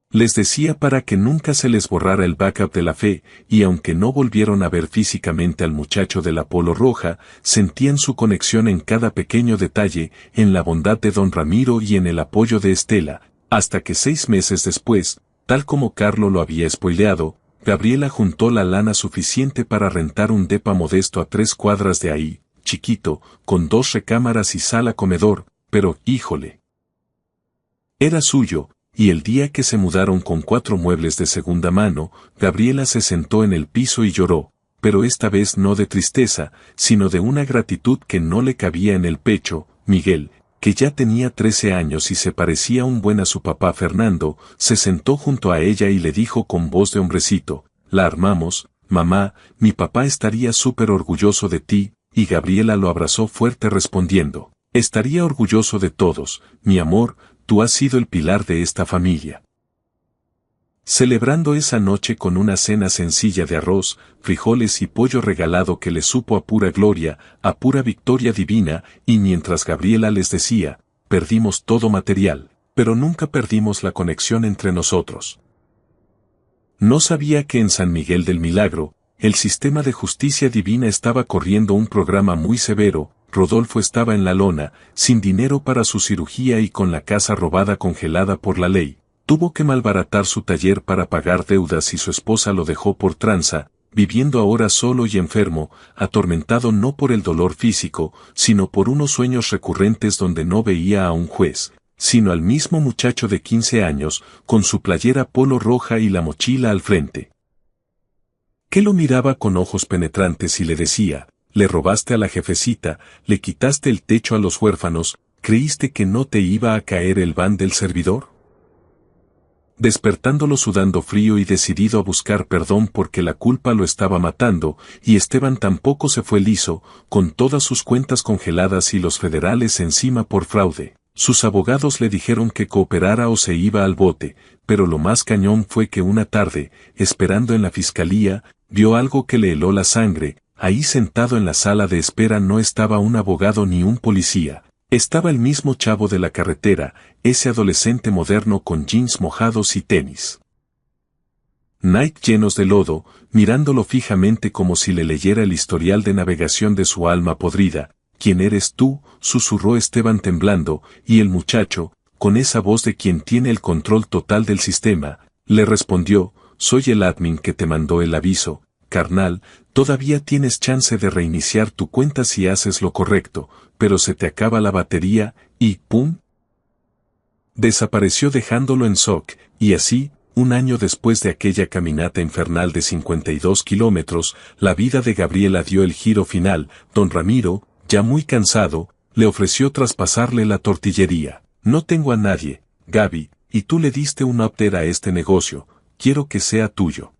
Les decía para que nunca se les borrara el backup de la fe, y aunque no volvieron a ver físicamente al muchacho de la polo roja, sentían su conexión en cada pequeño detalle, en la bondad de don Ramiro y en el apoyo de Estela, hasta que 6 meses después, tal como Carlo lo había spoileado, Gabriela juntó la lana suficiente para rentar un depa modesto a 3 cuadras de ahí, chiquito, con 2 recámaras y sala comedor, pero, híjole, era suyo. Y el día que se mudaron con 4 muebles de segunda mano, Gabriela se sentó en el piso y lloró, pero esta vez no de tristeza, sino de una gratitud que no le cabía en el pecho. Miguel, que ya tenía 13 años y se parecía un buen a su papá Fernando, se sentó junto a ella y le dijo con voz de hombrecito: la armamos, mamá, mi papá estaría súper orgulloso de ti. Y Gabriela lo abrazó fuerte respondiendo: estaría orgulloso de todos, mi amor, tú has sido el pilar de esta familia. Celebrando esa noche con una cena sencilla de arroz, frijoles y pollo regalado que le supo a pura gloria, a pura victoria divina, y mientras Gabriela les decía: perdimos todo material, pero nunca perdimos la conexión entre nosotros. No sabía que en San Miguel del Milagro, el sistema de justicia divina estaba corriendo un programa muy severo. Rodolfo estaba en la lona, sin dinero para su cirugía y con la casa robada congelada por la ley. Tuvo que malbaratar su taller para pagar deudas y su esposa lo dejó por tranza, viviendo ahora solo y enfermo, atormentado no por el dolor físico, sino por unos sueños recurrentes donde no veía a un juez, sino al mismo muchacho de 15 años, con su playera polo roja y la mochila al frente, que lo miraba con ojos penetrantes y le decía: le robaste a la jefecita, le quitaste el techo a los huérfanos, ¿creíste que no te iba a caer el van del servidor? Despertándolo sudando frío y decidido a buscar perdón porque la culpa lo estaba matando, y Esteban tampoco se fue liso, con todas sus cuentas congeladas y los federales encima por fraude. Sus abogados le dijeron que cooperara o se iba al bote, pero lo más cañón fue que una tarde, esperando en la fiscalía, vio algo que le heló la sangre. Ahí sentado en la sala de espera no estaba un abogado ni un policía, estaba el mismo chavo de la carretera, ese adolescente moderno con jeans mojados y tenis Nike llenos de lodo, mirándolo fijamente como si le leyera el historial de navegación de su alma podrida. ¿Quién eres tú?, susurró Esteban temblando, y el muchacho, con esa voz de quien tiene el control total del sistema, le respondió: soy el admin que te mandó el aviso. Carnal, todavía tienes chance de reiniciar tu cuenta si haces lo correcto, pero se te acaba la batería, y ¡pum! Desapareció dejándolo en shock, y así, un año después de aquella caminata infernal de 52 kilómetros, la vida de Gabriela dio el giro final. Don Ramiro, ya muy cansado, le ofreció traspasarle la tortillería. No tengo a nadie, Gaby, y tú le diste un update a este negocio, quiero que sea tuyo.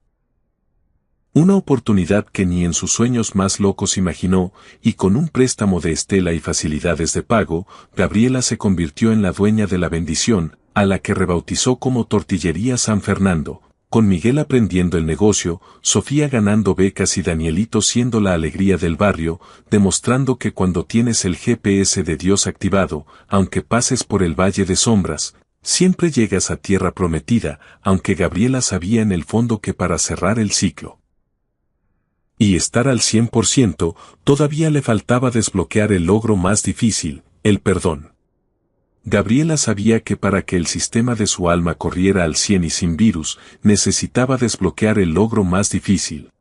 Una oportunidad que ni en sus sueños más locos imaginó, y con un préstamo de Estela y facilidades de pago, Gabriela se convirtió en la dueña de la bendición, a la que rebautizó como Tortillería San Fernando, con Miguel aprendiendo el negocio, Sofía ganando becas y Danielito siendo la alegría del barrio, demostrando que cuando tienes el GPS de Dios activado, aunque pases por el Valle de Sombras, siempre llegas a tierra prometida, aunque Gabriela sabía en el fondo que para cerrar el ciclo y estar al 100%, todavía le faltaba desbloquear el logro más difícil, el perdón. Gabriela sabía que para que el sistema de su alma corriera al 100 y sin virus, necesitaba desbloquear el logro más difícil.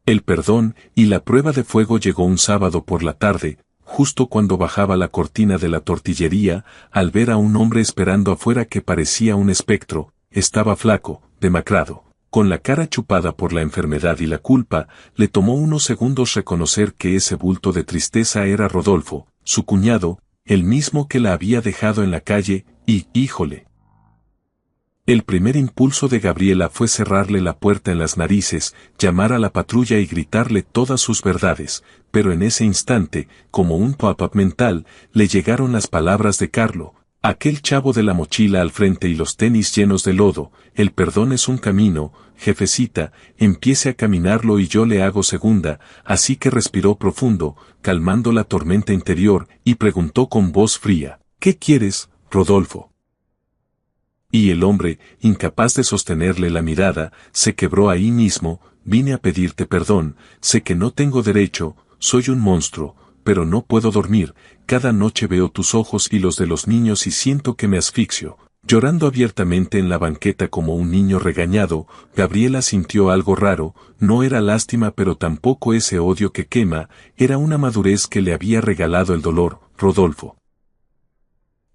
El perdón, y la prueba de fuego llegó un sábado por la tarde, justo cuando bajaba la cortina de la tortillería, al ver a un hombre esperando afuera que parecía un espectro. Estaba flaco, demacrado, con la cara chupada por la enfermedad y la culpa. Le tomó unos segundos reconocer que ese bulto de tristeza era Rodolfo, su cuñado, el mismo que la había dejado en la calle, y, híjole. El primer impulso de Gabriela fue cerrarle la puerta en las narices, llamar a la patrulla y gritarle todas sus verdades, pero en ese instante, como un pop-up mental, le llegaron las palabras de Carlo, aquel chavo de la mochila al frente y los tenis llenos de lodo. El perdón es un camino, jefecita, empiece a caminarlo y yo le hago segunda. Así que respiró profundo, calmando la tormenta interior, y preguntó con voz fría, ¿qué quieres, Rodolfo? Y el hombre, incapaz de sostenerle la mirada, se quebró ahí mismo. Vine a pedirte perdón, sé que no tengo derecho, soy un monstruo, pero no puedo dormir, cada noche veo tus ojos y los de los niños y siento que me asfixio. Llorando abiertamente en la banqueta como un niño regañado, Gabriela sintió algo raro, no era lástima pero tampoco ese odio que quema, era una madurez que le había regalado el dolor. Rodolfo,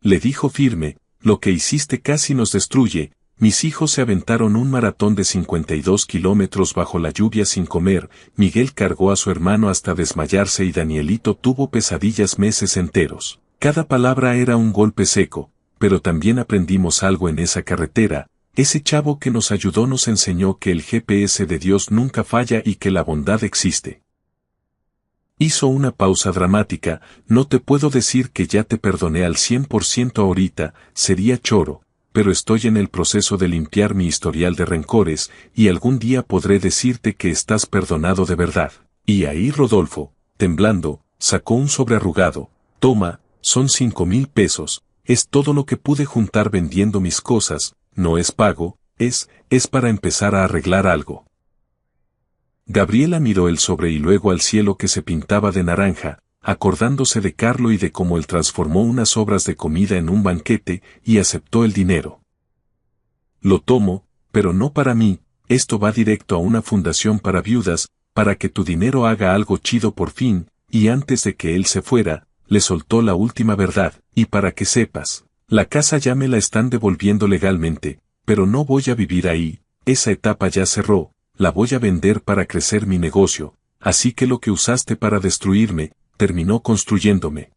le dijo firme, lo que hiciste casi nos destruye. Mis hijos se aventaron un maratón de 52 kilómetros bajo la lluvia sin comer. Miguel cargó a su hermano hasta desmayarse y Danielito tuvo pesadillas meses enteros. Cada palabra era un golpe seco, pero también aprendimos algo en esa carretera. Ese chavo que nos ayudó nos enseñó que el GPS de Dios nunca falla y que la bondad existe. Hizo una pausa dramática. No te puedo decir que ya te perdoné al 100% ahorita, sería choro, pero estoy en el proceso de limpiar mi historial de rencores, y algún día podré decirte que estás perdonado de verdad. Y ahí Rodolfo, temblando, sacó un sobre arrugado. Toma, son 5,000 pesos, es todo lo que pude juntar vendiendo mis cosas, no es pago, es para empezar a arreglar algo. Gabriela miró el sobre y luego al cielo que se pintaba de naranja, acordándose de Carlo y de cómo él transformó unas sobras de comida en un banquete, y aceptó el dinero. Lo tomo, pero no para mí, esto va directo a una fundación para viudas, para que tu dinero haga algo chido por fin. Y antes de que él se fuera, le soltó la última verdad, y para que sepas, la casa ya me la están devolviendo legalmente, pero no voy a vivir ahí, esa etapa ya cerró. La voy a vender para crecer mi negocio, así que lo que usaste para destruirme, terminó construyéndome.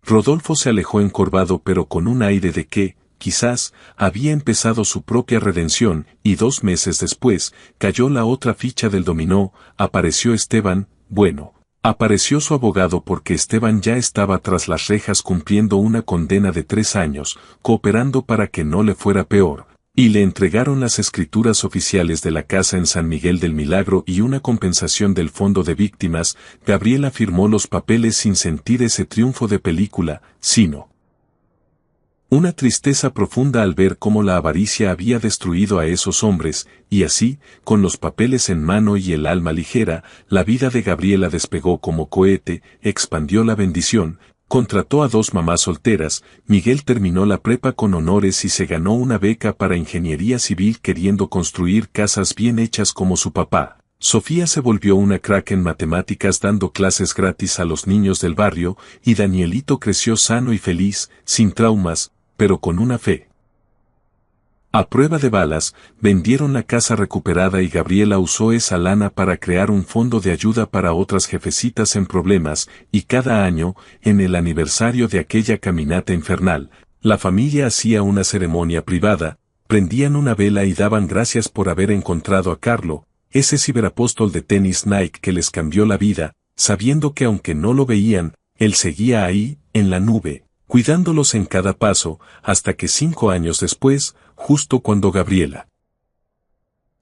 Rodolfo se alejó encorvado pero con un aire de que, quizás, había empezado su propia redención, y 2 meses después, cayó la otra ficha del dominó. Apareció Esteban. Bueno, apareció su abogado porque Esteban ya estaba tras las rejas cumpliendo una condena de 3 años, cooperando para que no le fuera peor. Y le entregaron las escrituras oficiales de la casa en San Miguel del Milagro y una compensación del fondo de víctimas. Gabriela firmó los papeles sin sentir ese triunfo de película, sino una tristeza profunda al ver cómo la avaricia había destruido a esos hombres, y así, con los papeles en mano y el alma ligera, la vida de Gabriela despegó como cohete, expandió la bendición. Contrató a 2 mamás solteras. Miguel terminó la prepa con honores y se ganó una beca para ingeniería civil queriendo construir casas bien hechas como su papá. Sofía se volvió una crack en matemáticas dando clases gratis a los niños del barrio, y Danielito creció sano y feliz, sin traumas, pero con una fe A prueba de balas, vendieron la casa recuperada y Gabriela usó esa lana para crear un fondo de ayuda para otras jefecitas en problemas, y cada año, en el aniversario de aquella caminata infernal, la familia hacía una ceremonia privada, prendían una vela y daban gracias por haber encontrado a Carlo, ese ciberapóstol de tenis Nike que les cambió la vida, sabiendo que aunque no lo veían, él seguía ahí, en la nube, cuidándolos en cada paso, hasta que 5 años después, justo cuando Gabriela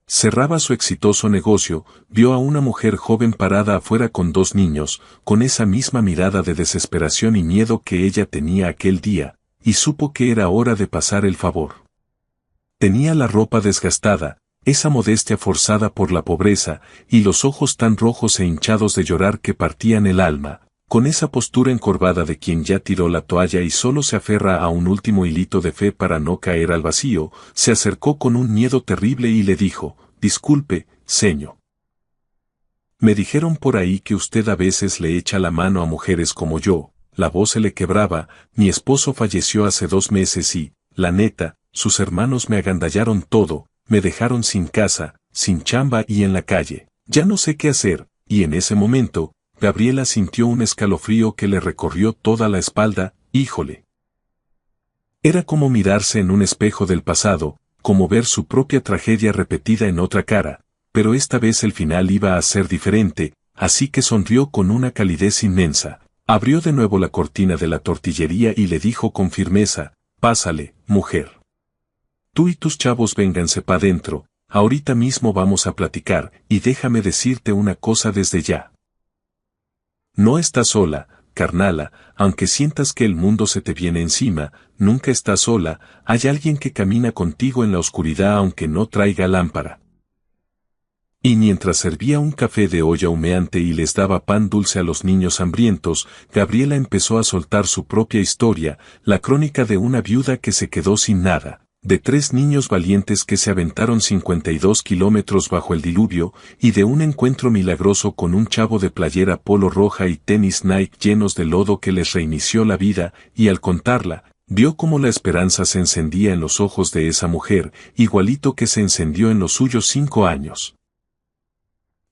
cerraba su exitoso negocio, vio a una mujer joven parada afuera con 2 niños, con esa misma mirada de desesperación y miedo que ella tenía aquel día, y supo que era hora de pasar el favor. Tenía la ropa desgastada, esa modestia forzada por la pobreza, y los ojos tan rojos e hinchados de llorar que partían el alma. Con esa postura encorvada de quien ya tiró la toalla y solo se aferra a un último hilito de fe para no caer al vacío, se acercó con un miedo terrible y le dijo: «Disculpe, señor. Me dijeron por ahí que usted a veces le echa la mano a mujeres como yo». La voz se le quebraba. «Mi esposo falleció hace 2 meses y, la neta, sus hermanos me agandallaron todo, me dejaron sin casa, sin chamba y en la calle. Ya no sé qué hacer». Y en ese momento, Gabriela sintió un escalofrío que le recorrió toda la espalda. Híjole. Era como mirarse en un espejo del pasado, como ver su propia tragedia repetida en otra cara, pero esta vez el final iba a ser diferente, así que sonrió con una calidez inmensa. Abrió de nuevo la cortina de la tortillería y le dijo con firmeza: «Pásale, mujer. Tú y tus chavos vénganse pa' dentro, ahorita mismo vamos a platicar, y déjame decirte una cosa desde ya. No estás sola, carnala, aunque sientas que el mundo se te viene encima, nunca estás sola, hay alguien que camina contigo en la oscuridad aunque no traiga lámpara». Y mientras servía un café de olla humeante y les daba pan dulce a los niños hambrientos, Gabriela empezó a soltar su propia historia, la crónica de una viuda que se quedó sin nada, de 3 niños valientes que se aventaron 52 kilómetros bajo el diluvio, y de un encuentro milagroso con un chavo de playera polo roja y tenis Nike llenos de lodo que les reinició la vida, y al contarla, vio cómo la esperanza se encendía en los ojos de esa mujer, igualito que se encendió en los suyos 5 años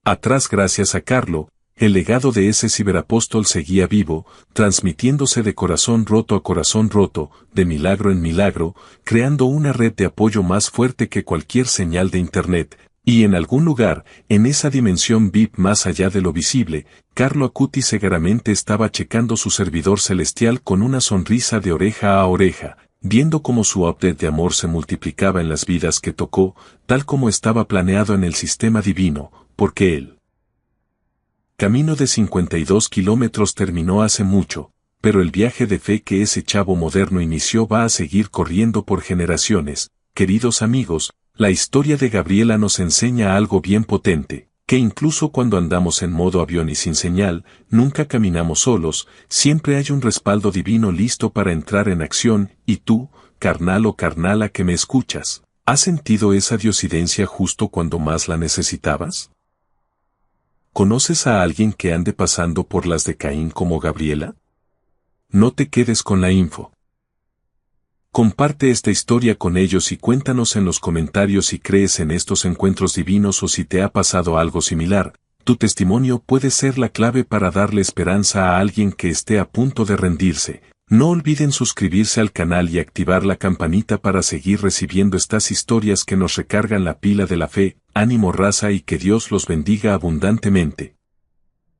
atrás. Gracias a Carlo, el legado de ese ciberapóstol seguía vivo, transmitiéndose de corazón roto a corazón roto, de milagro en milagro, creando una red de apoyo más fuerte que cualquier señal de Internet, y en algún lugar, en esa dimensión VIP más allá de lo visible, Carlo Acuti seguramente estaba checando su servidor celestial con una sonrisa de oreja a oreja, viendo cómo su update de amor se multiplicaba en las vidas que tocó, tal como estaba planeado en el sistema divino, porque el camino de 52 kilómetros terminó hace mucho, pero el viaje de fe que ese chavo moderno inició va a seguir corriendo por generaciones. Queridos amigos, la historia de Gabriela nos enseña algo bien potente, que incluso cuando andamos en modo avión y sin señal, nunca caminamos solos, siempre hay un respaldo divino listo para entrar en acción. Y tú, carnal o carnala que me escuchas, ¿has sentido esa diosidencia justo cuando más la necesitabas? ¿Conoces a alguien que ande pasando por las de Caín como Gabriela? No te quedes con la info. Comparte esta historia con ellos y cuéntanos en los comentarios si crees en estos encuentros divinos o si te ha pasado algo similar. Tu testimonio puede ser la clave para darle esperanza a alguien que esté a punto de rendirse. No olviden suscribirse al canal y activar la campanita para seguir recibiendo estas historias que nos recargan la pila de la fe. Ánimo raza y que Dios los bendiga abundantemente.